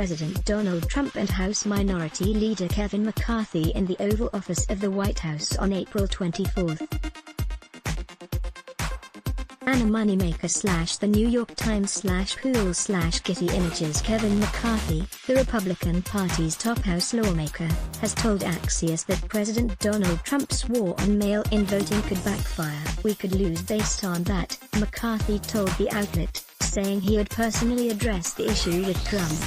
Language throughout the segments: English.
President Donald Trump and House Minority Leader Kevin McCarthy in the Oval Office of the White House on April 24. And a moneymaker / The New York Times / Pool / Getty Images. Kevin McCarthy, the Republican Party's top House lawmaker, has told Axios that President Donald Trump's war on mail-in voting could backfire. "We could lose based on that," McCarthy told the outlet, saying he would personally address the issue with Trump.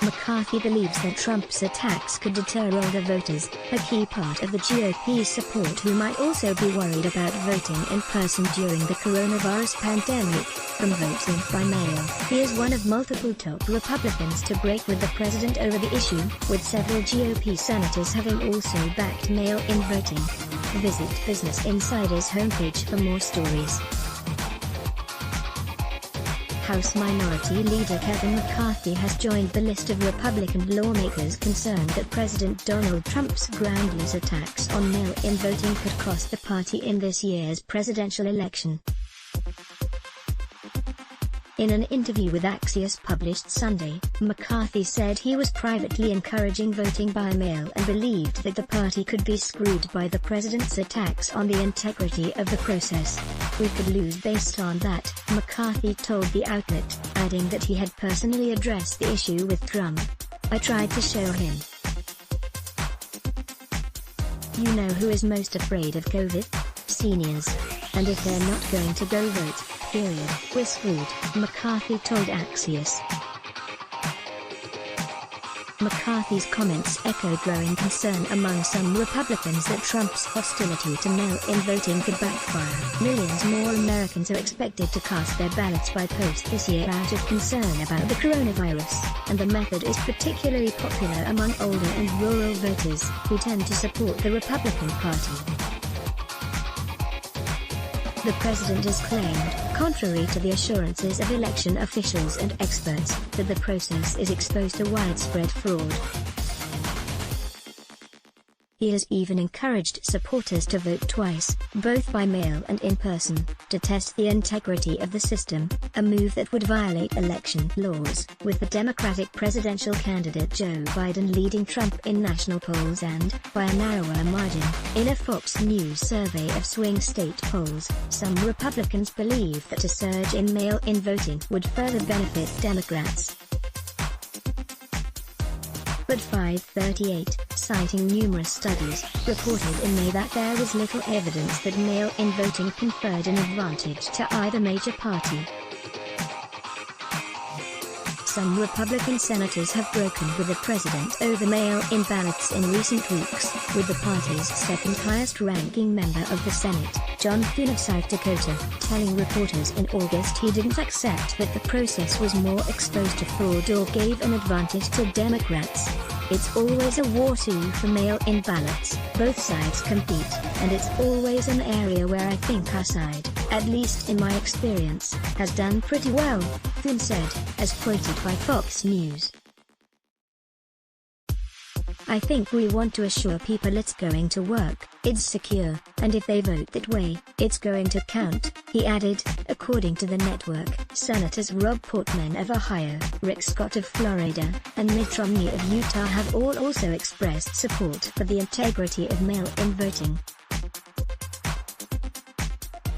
McCarthy believes that Trump's attacks could deter older voters, a key part of the GOP's support, who might also be worried about voting in person during the coronavirus pandemic, from voting by mail. He is one of multiple top Republicans to break with the president over the issue, with several GOP senators having also backed mail-in voting. Visit Business Insider's homepage for more stories. House Minority Leader Kevin McCarthy has joined the list of Republican lawmakers concerned that President Donald Trump's groundless attacks on mail-in voting could cost the party in this year's presidential election. In an interview with Axios published Sunday, McCarthy said he was privately encouraging voting by mail and believed that the party could be screwed by the president's attacks on the integrity of the process. "We could lose based on that," McCarthy told the outlet, adding that he had personally addressed the issue with Trump. "I tried to show him. You know who is most afraid of COVID? Seniors. And if they're not going to go vote, period, we're screwed," McCarthy told Axios. McCarthy's comments echoed growing concern among some Republicans that Trump's hostility to mail-in voting could backfire. Millions more Americans are expected to cast their ballots by post this year out of concern about the coronavirus, and the method is particularly popular among older and rural voters, who tend to support the Republican Party. The president has claimed, contrary to the assurances of election officials and experts, that the process is exposed to widespread fraud. He has even encouraged supporters to vote twice, both by mail and in person, to test the integrity of the system, a move that would violate election laws, with the Democratic presidential candidate Joe Biden leading Trump in national polls and, by a narrower margin, in a Fox News survey of swing state polls. Some Republicans believe that a surge in mail-in voting would further benefit Democrats. But 538, citing numerous studies, reported in May that there was little evidence that mail-in voting conferred an advantage to either major party. Some Republican senators have broken with the president over mail-in ballots in recent weeks, with the party's second-highest-ranking member of the Senate, John Thune of South Dakota, telling reporters in August he didn't accept that the process was more exposed to fraud or gave an advantage to Democrats. "It's always a war too for mail-in ballots, both sides compete, and it's always an area where I think our side, at least in my experience, has done pretty well," Thune said, as quoted by Fox News. "I think we want to assure people it's going to work, it's secure, and if they vote that way, it's going to count," he added. According to the network, Senators Rob Portman of Ohio, Rick Scott of Florida, and Mitt Romney of Utah have all also expressed support for the integrity of mail-in voting.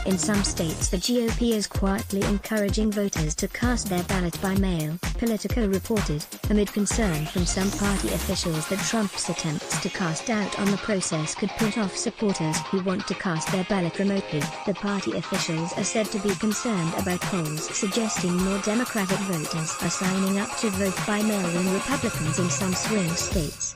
In some states the GOP is quietly encouraging voters to cast their ballot by mail, Politico reported, amid concern from some party officials that Trump's attempts to cast doubt on the process could put off supporters who want to cast their ballot remotely. The party officials are said to be concerned about polls suggesting more Democratic voters are signing up to vote by mail than Republicans in some swing states.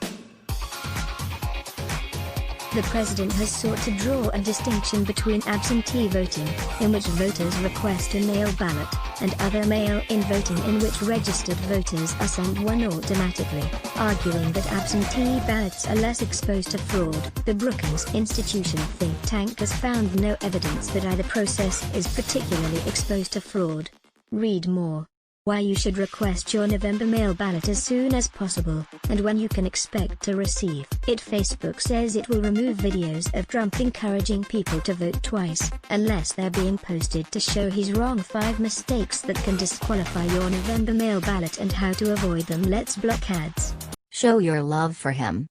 The president has sought to draw a distinction between absentee voting, in which voters request a mail ballot, and other mail-in voting in which registered voters are sent one automatically, arguing that absentee ballots are less exposed to fraud. The Brookings Institution think tank has found no evidence that either process is particularly exposed to fraud. Read more. why you should request your November mail ballot as soon as possible, and when you can expect to receive it. Facebook says it will remove videos of Trump encouraging people to vote twice, unless they're being posted to show he's wrong. 5 mistakes that can disqualify your November mail ballot and how to avoid them. Let's block ads. Show your love for him.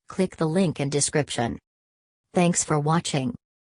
Click the link in description. Thanks for watching.